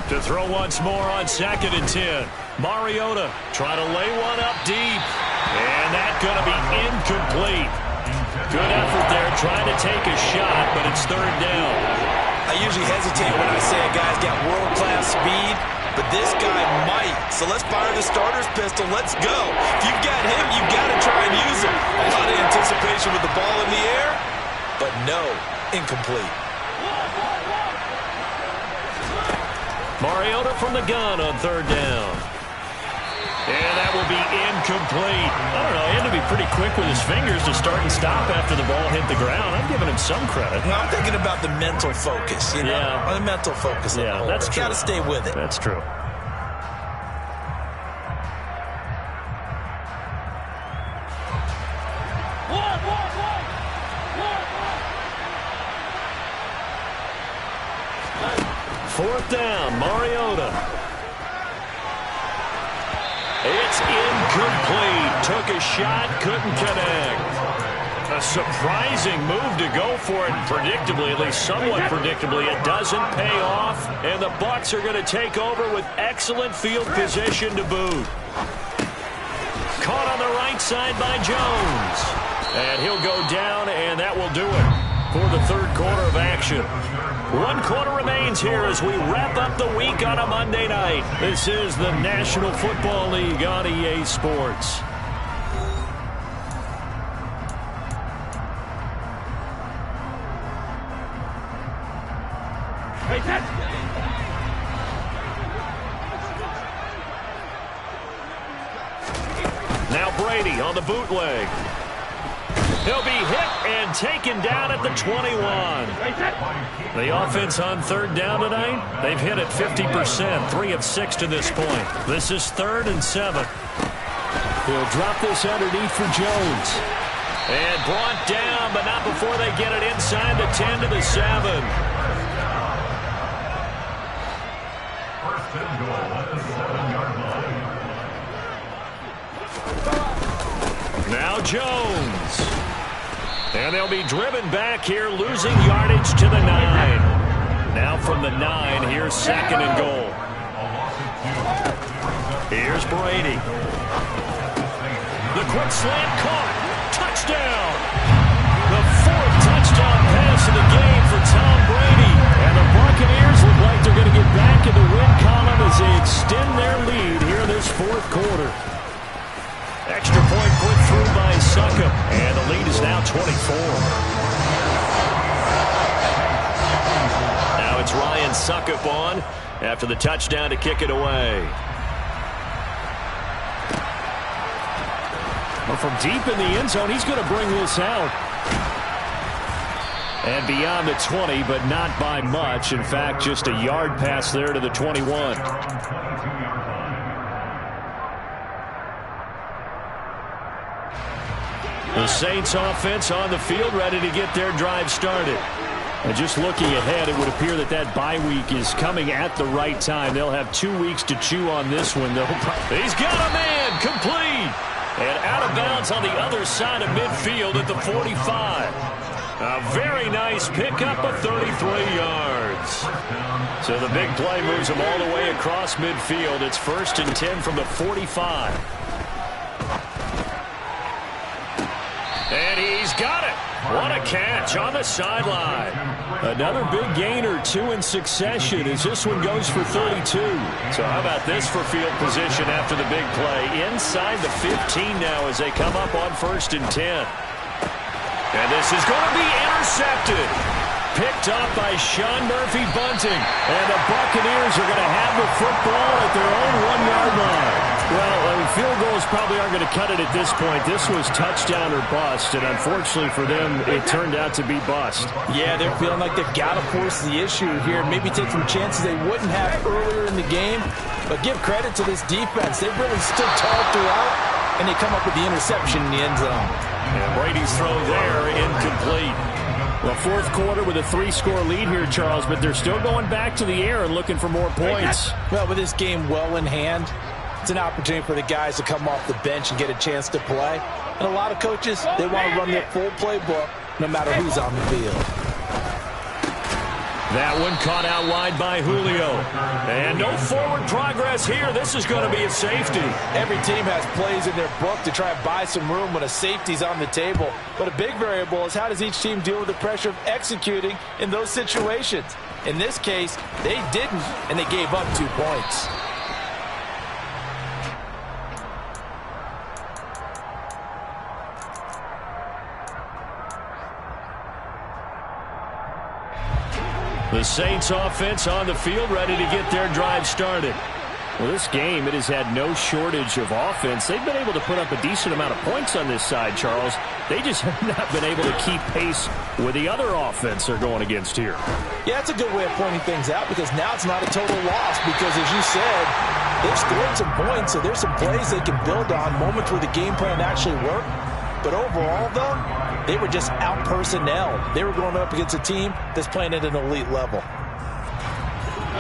To throw once more on 2nd and 10. Mariota trying to lay one up deep. And that's going to be incomplete. Good effort there trying to take a shot, but it's 3rd down. I usually hesitate when I say a guy's got world-class speed, but this guy might. So let's fire the starter's pistol. Let's go. If you've got him, you've got to try and use him. A lot of anticipation with the ball in the air, but no, incomplete. Mariota from the gun on 3rd down. And that will be incomplete. I don't know, he had to be pretty quick with his fingers to start and stop after the ball hit the ground. I'm giving him some credit. No, I'm thinking about the mental focus, you know? Yeah. The mental focus. Yeah, that's true. Got to stay with it. That's true. Fourth down, Mariota. It's incomplete. Took a shot, couldn't connect. A surprising move to go for it, predictably, at least somewhat predictably. It doesn't pay off, and the Bucs are going to take over with excellent field position to boot. Caught on the right side by Jones. And he'll go down, and that will do it for the 3rd quarter of action. 1 quarter remains here as we wrap up the week on a Monday night. This is the National Football League on EA Sports. Now Brady on the bootleg. He'll be hit and taken down at the 21. The offense on 3rd down tonight, they've hit it 50%, 3 of 6 to this point. This is 3rd and 7. He'll drop this underneath for Jones. And brought down, but not before they get it inside the 10 to the 7. First and goal at the 7-yard line. Now Jones. And they'll be driven back here, losing yardage to the 9. from the 9. Here's 2nd and goal. Here's Brady. The quick slant caught. Touchdown. The 4th touchdown pass of the game for Tom Brady. And the Buccaneers look like they're going to get back in the win column as they extend their lead here in this 4th quarter. Extra point put through by Succop. And the lead is now 24. Now it's Ryan Succop on after the touchdown to kick it away. Well, from deep in the end zone, he's going to bring this out. And beyond the 20, but not by much. In fact, just a yard pass there to the 21. The Saints offense on the field, ready to get their drive started. And just looking ahead, it would appear that that bye week is coming at the right time. They'll have 2 weeks to chew on this one. He's got a man, complete. And out of bounds on the other side of midfield at the 45. A very nice pickup of 33 yards. So the big play moves him all the way across midfield. It's 1st and 10 from the 45. And he's got it. What a catch on the sideline. Another big gainer, 2 in succession as this one goes for 32. So how about this for field position after the big play? Inside the 15 now as they come up on 1st and 10. And this is going to be intercepted. Picked up by Sean Murphy-Bunting. And the Buccaneers are going to have the football at their own 1-yard line. Well, field goals probably aren't going to cut it at this point. This was touchdown or bust, and unfortunately for them, it turned out to be bust. Yeah, they're feeling like they've got to force the issue here. Maybe take some chances they wouldn't have earlier in the game. But give credit to this defense. They've really stood tall throughout, and they come up with the interception in the end zone. And Brady's throw there, incomplete. Well, 4th quarter with a 3-score lead here, Charles, but they're still going back to the air and looking for more points. Well, with this game well in hand, it's an opportunity for the guys to come off the bench and get a chance to play. And a lot of coaches, they want to run their full playbook no matter who's on the field. That one caught out wide by Julio. And no forward progress here. This is going to be a safety. Every team has plays in their book to try and buy some room when a safety's on the table. But a big variable is how does each team deal with the pressure of executing in those situations. In this case, they didn't, and they gave up 2 points. The Saints offense on the field, ready to get their drive started. Well, this game, it has had no shortage of offense. They've been able to put up a decent amount of points on this side, Charles. They just have not been able to keep pace with the other offense they're going against here. Yeah, that's a good way of pointing things out because now it's not a total loss because, as you said, they've scored some points, so there's some plays they can build on, moments where the game plan actually worked. But overall, though, they were just out-personnel. They were going up against a team that's playing at an elite level.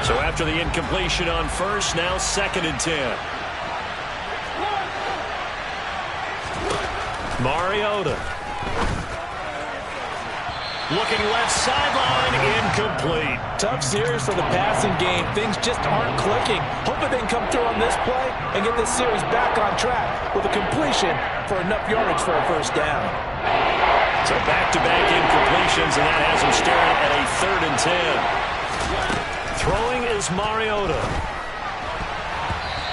So after the incompletion on 1st, now 2nd and 10. Mariota. Looking left sideline, incomplete. Tough series for the passing game. Things just aren't clicking. Hoping they can come through on this play and get this series back on track with a completion for enough yardage for a 1st down. So back-to-back incompletions, and that has them staring at a 3rd and 10. Throwing is Mariota.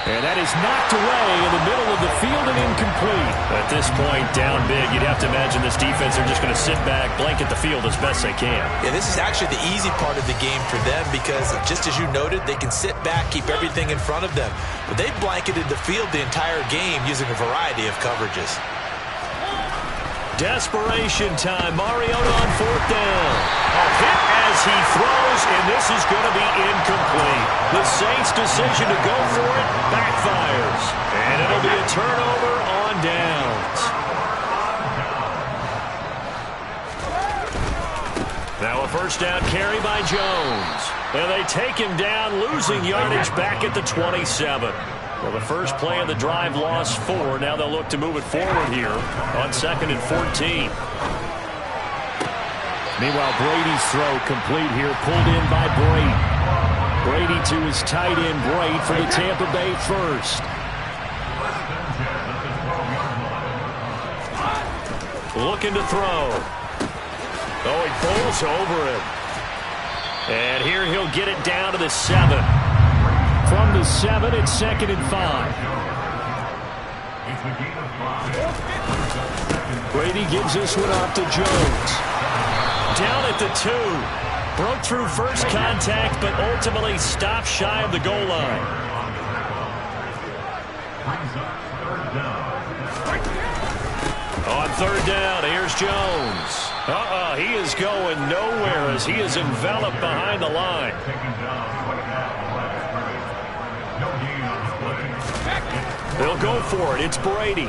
And that is knocked away in the middle of the field and incomplete. At this point, down big, you'd have to imagine this defense are just going to sit back, blanket the field as best they can. Yeah, this is actually the easy part of the game for them because, just as you noted, they can sit back, keep everything in front of them. But they blanketed the field the entire game using a variety of coverages. Desperation time. Mariota on 4th down. A hit as he throws, and this is going to be incomplete. The Saints' decision to go for it backfires. And it'll be a turnover on downs. Now a 1st down carry by Jones. And they take him down, losing yardage back at the 27. Well, the first play of the drive lost 4. Now they'll look to move it forward here on 2nd and 14. Meanwhile, Brady's throw complete here, pulled in by Brady. Brady to his tight end, Braid, for the Tampa Bay first. Looking to throw. Oh, he pulls over it. And here he'll get it down to the 7. From the 7, it's 2nd and 5. Brady gives this one off to Jones. Down at the 2. Broke through first contact, but ultimately stopped shy of the goal line. On 3rd down, here's Jones. He is going nowhere as he is enveloped behind the line. They'll go for it. It's Brady.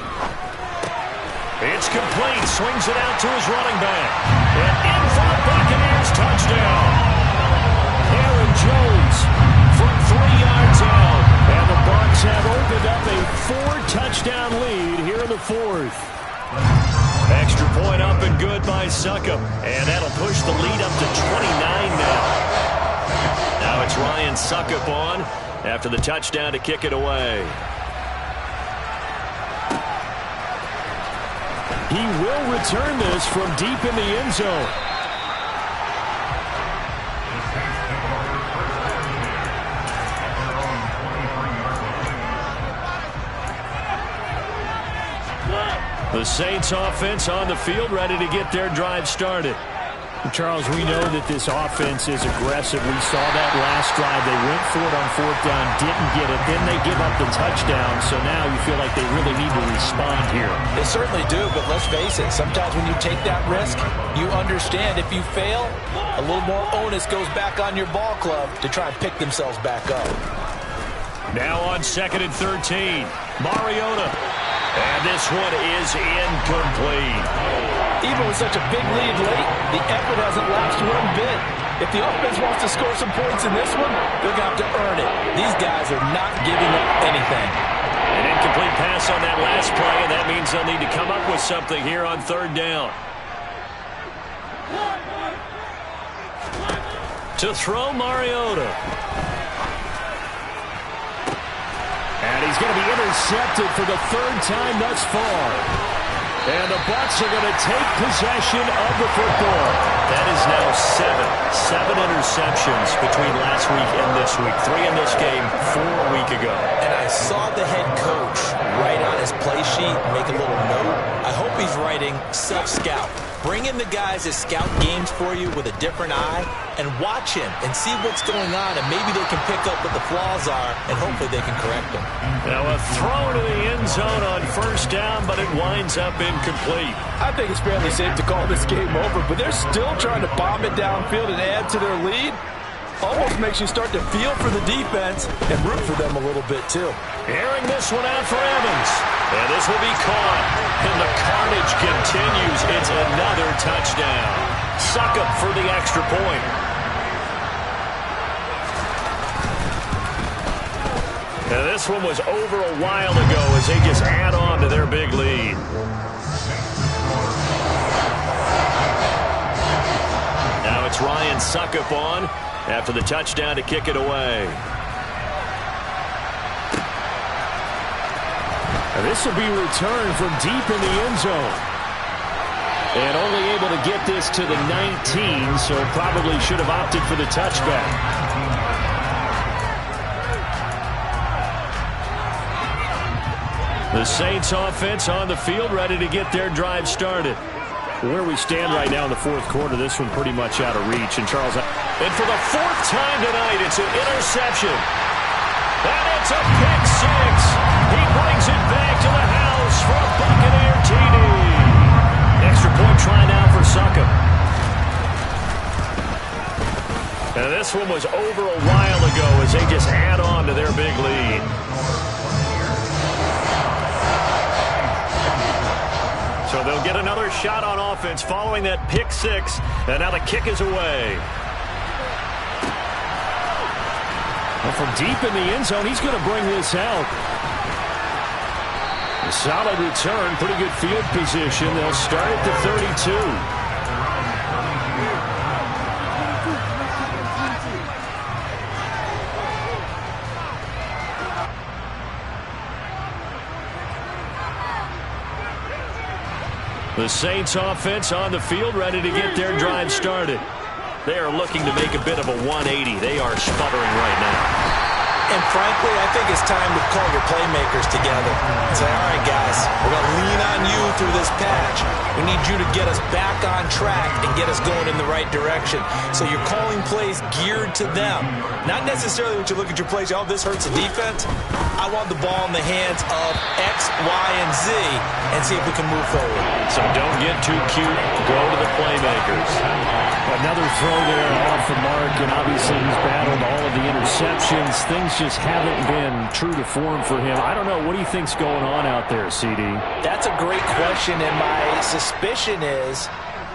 It's complete. Swings it out to his running back. And in for the Buccaneers touchdown. Aaron Jones from 3 yards out. And the Bucs have opened up a 4-touchdown lead here in the 4th. Extra point up and good by Succop. And that'll push the lead up to 29 now. Now it's Ryan Succop on after the touchdown to kick it away. He will return this from deep in the end zone. The Saints offense on the field, ready to get their drive started. Charles, we know that this offense is aggressive. We saw that last drive. They went for it on 4th down, didn't get it. Then they give up the touchdown. So now you feel like they really need to respond here. They certainly do, but let's face it. Sometimes when you take that risk, you understand if you fail, a little more onus goes back on your ball club to try and pick themselves back up. Now on 2nd and 13, Mariota. And this one is incomplete. Even with such a big lead late, the effort hasn't lapsed one bit. If the offense wants to score some points in this one, they're going to have to earn it. These guys are not giving up anything. An incomplete pass on that last play, and that means they'll need to come up with something here on 3rd down. To throw, Mariota. And he's going to be intercepted for the 3rd time thus far. And the Bucs are going to take possession of the football. That is now 7 interceptions between last week and this week. 3 in this game, 4 a week ago. And I saw the head coach write on his play sheet, make a little note. I hope he's writing self-scout. Bring in the guys that scout games for you with a different eye and watch him and see what's going on, and maybe they can pick up what the flaws are, and hopefully they can correct them. Now a throw to the end zone on 1st down, but it winds up incomplete. I think it's fairly safe to call this game over, but they're still trying to bomb it downfield and add to their lead. Almost makes you start to feel for the defense and root for them a little bit, too. Airing this one out for Evans. And this will be caught. And the carnage continues. It's another touchdown. Succop for the extra point. And this one was over a while ago as they just add on to their big lead. Now it's Ryan Succop on after the touchdown to kick it away. And this will be returned from deep in the end zone. And only able to get this to the 19, so probably should have opted for the touchback. The Saints offense on the field, ready to get their drive started. Where we stand right now in the 4th quarter, this one pretty much out of reach. And Charles, and for the 4th time tonight, it's an interception. And it's a pick 6. He brings it back to the house for a Buccaneer TD. Extra point try now for Succop. And this one was over a while ago as they just add on to their big lead. So they'll get another shot on offense following that pick 6. And now the kick is away. Well, from deep in the end zone, he's going to bring this out. A solid return, pretty good field position. They'll start at the 32. The Saints offense on the field, ready to get their drive started. They are looking to make a bit of a 180. They are sputtering right now. And frankly, I think it's time to call your playmakers together and say, all right, guys, we're going to lean on you through this patch. We need you to get us back on track and get us going in the right direction. So you're calling plays geared to them. Not necessarily when you look at your plays, oh, this hurts the defense. I want the ball in the hands of X, Y, and Z and see if we can move forward. So don't get too cute. Go to the playmakers. Another throw there off the mark, and obviously he's battled all of the interceptions. Things just haven't been true to form for him. I don't know. What do you think's going on out there, CD? That's a great question, and my suspicion is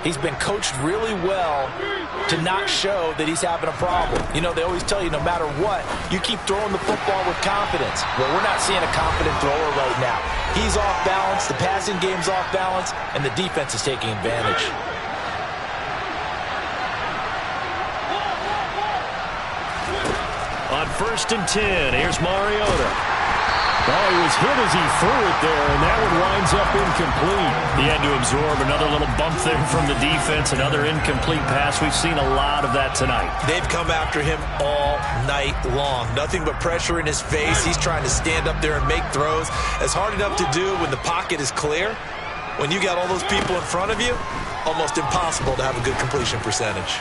he's been coached really well to not show that he's having a problem. You know, they always tell you no matter what, you keep throwing the football with confidence. Well, we're not seeing a confident thrower right now. He's off balance, the passing game's off balance, and the defense is taking advantage. On 1st and 10, here's Mariota. Oh, he was hit as he threw it there, and that one winds up incomplete. He had to absorb another little bump there from the defense, another incomplete pass. We've seen a lot of that tonight. They've come after him all night long. Nothing but pressure in his face. He's trying to stand up there and make throws. It's hard enough to do when the pocket is clear. When you got all those people in front of you, almost impossible to have a good completion percentage.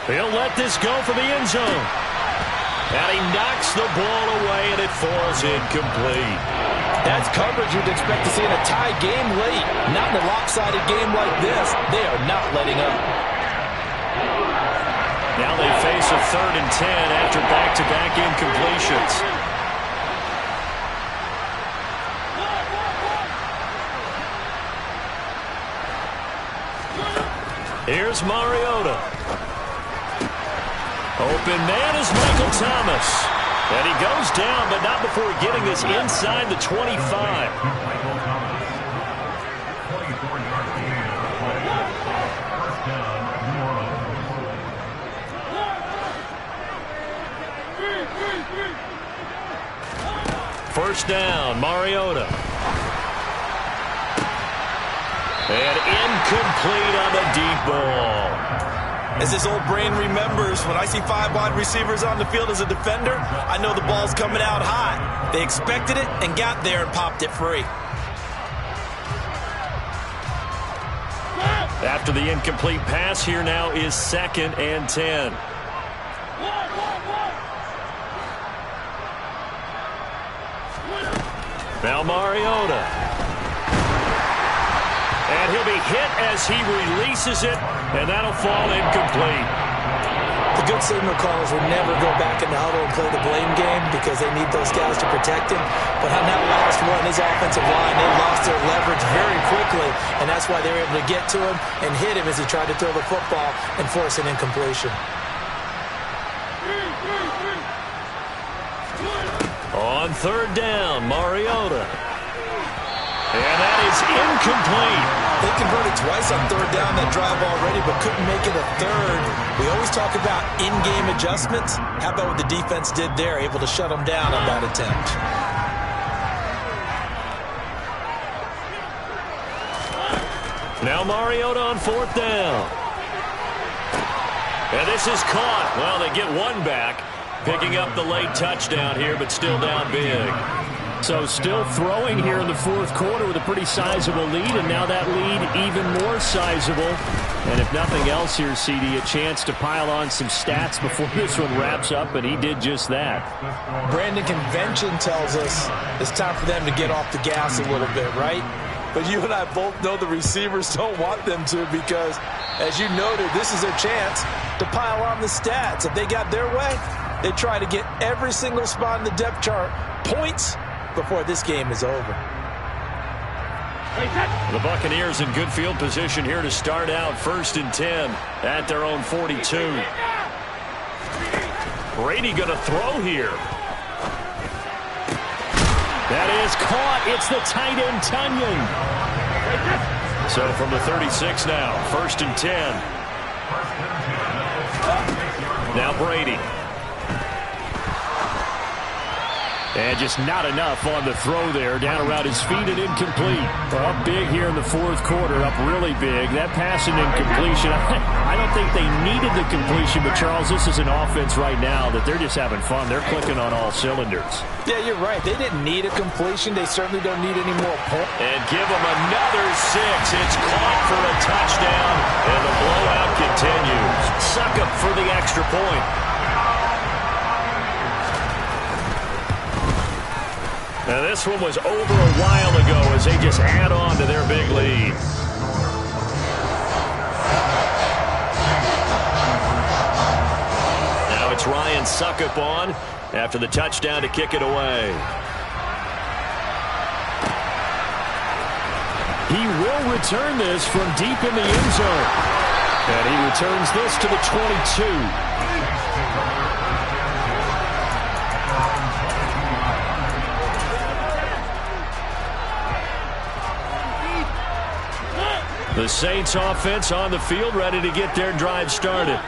He'll let this go for the end zone. And he knocks the ball away, and it falls incomplete. That's coverage you'd expect to see in a tie game late. Not in a lopsided game like this. They are not letting up. Now they face a 3rd and 10 after back-to-back incompletions. Here's Mariota. Open man is Michael Thomas. And he goes down, but not before getting this inside the 25. First down, Mariota. And incomplete on the deep ball. As this old brain remembers, when I see 5 wide receivers on the field as a defender, I know the ball's coming out hot. They expected it and got there and popped it free. After the incomplete pass, here now is 2nd and 10. Now Mariota. And he'll be hit as he releases it, and that'll fall incomplete. The good signal callers will never go back in the huddle and play the blame game because they need those guys to protect him. But on that last one, his offensive line, they lost their leverage very quickly, and that's why they were able to get to him and hit him as he tried to throw the football and force an incompletion. On 3rd down, Mariota. And that is incomplete. They converted twice on 3rd down that drive already, but couldn't make it a 3rd. We always talk about in-game adjustments. How about what the defense did there, able to shut them down on that attempt? Now Mariota on 4th down. And this is caught. Well, they get one back, picking up the late touchdown here, but still down big. So still throwing here in the 4th quarter with a pretty sizable lead, and now that lead even more sizable. And if nothing else here, CD, a chance to pile on some stats before this one wraps up, and he did just that. Brandon, convention tells us it's time for them to get off the gas a little bit, right? But you and I both know the receivers don't want them to because, as you noted, this is their chance to pile on the stats. If they got their way, they try to get every single spot in the depth chart points before this game is over. The Buccaneers in good field position here to start out 1st and 10 at their own 42. Brady going to throw here. That is caught. It's the tight end, Tunyon. So from the 36 now, 1st and 10. Now Brady. And just not enough on the throw there. Down around his feet and incomplete. Up big here in the fourth quarter. Up really big. That pass and incompletion. I don't think they needed the completion, but Charles, this is an offense right now that they're just having fun. They're clicking on all cylinders. Yeah, you're right. They didn't need a completion. They certainly don't need any more points. And give them another 6. It's caught for a touchdown, and the blowout continues. Suckup for the extra point. Now this one was over a while ago as they just add on to their big lead. Now it's Ryan Suckup on after the touchdown to kick it away. He will return this from deep in the end zone. And he returns this to the 22. The Saints offense on the field, ready to get their drive started.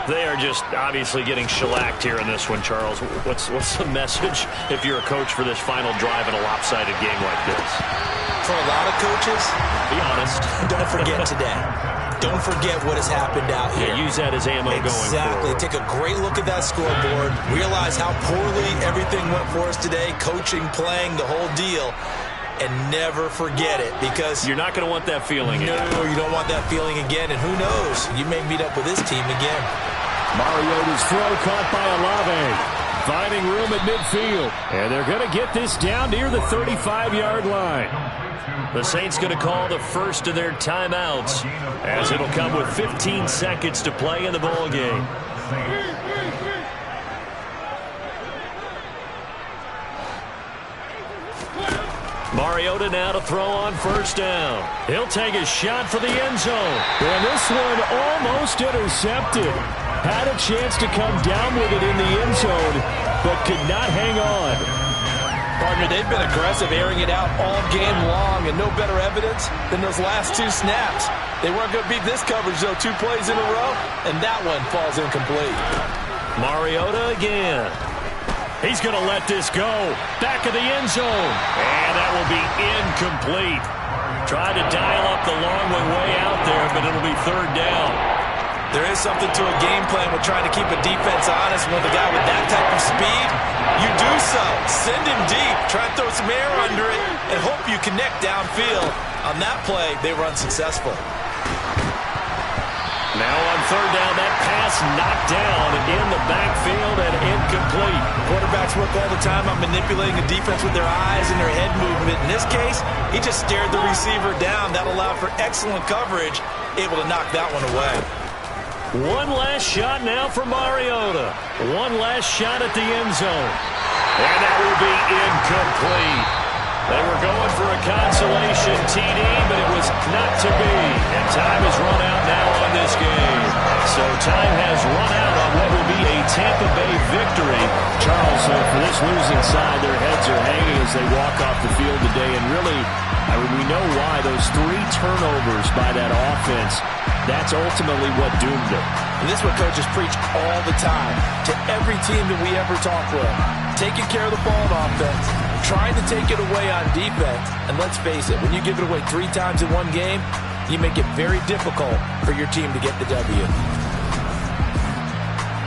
They are just obviously getting shellacked here in this one, Charles. What's the message if you're a coach for this final drive in a lopsided game like this? For a lot of coaches, be honest. Don't forget today. Don't forget what has happened out here. Yeah, use that as ammo going forward. Exactly. Take a great look at that scoreboard. Realize how poorly everything went for us today. Coaching, playing, the whole deal. And never forget it, because you're not going to want that feeling again. No, you don't want that feeling again. And who knows? You may meet up with this team again. Mariota's throw caught by Olave. Finding room at midfield. And they're going to get this down near the 35-yard line. The Saints going to call the first of their timeouts, as it'll come with 15 seconds to play in the ball game. Mariota now to throw on first down. He'll take a shot for the end zone. And this one almost intercepted. Had a chance to come down with it in the end zone, but could not hang on. Partner, they've been aggressive, airing it out all game long, and no better evidence than those last 2 snaps. They weren't going to beat this coverage, though, 2 plays in a row, and that one falls incomplete. Mariota again. He's going to let this go. Back of the end zone. And that will be incomplete. Tried to dial up the long way out there, but it'll be third down. There is something to a game plan with trying to keep a defense honest. With a guy with that type of speed, you do so. Send him deep. Try and throw some air under it and hope you connect downfield. On that play, they were unsuccessful. Now on third down, that pass knocked down in the backfield and incomplete. Quarterbacks work all the time on manipulating a defense with their eyes and their head movement. In this case, he just stared the receiver down. That allowed for excellent coverage, able to knock that one away. One last shot now for Mariota. One last shot at the end zone. And that will be incomplete. They were going for a consolation TD, but it was not to be. And time has run out now on this game. So time has run out on what will be a Tampa Bay victory. Charles, for this losing side, their heads are hanging as they walk off the field today. And really, I mean, we know why. Those 3 turnovers by that offense, that's ultimately what doomed them. And this is what coaches preach all the time to every team that we ever talk with. Taking care of the ball on offense, trying to take it away on defense. And let's face it, when you give it away 3 times in one game, you make it very difficult for your team to get the W.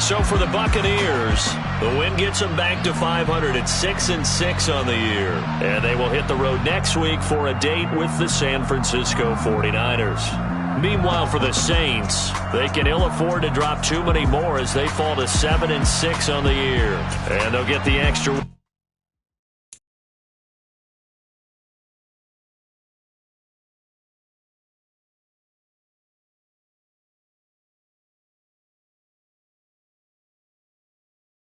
So for the Buccaneers, the win gets them back to 500 at 6-6 on the year. And they will hit the road next week for a date with the San Francisco 49ers. Meanwhile, for the Saints, they can ill afford to drop too many more as they fall to 7-6 on the year. And they'll get the extra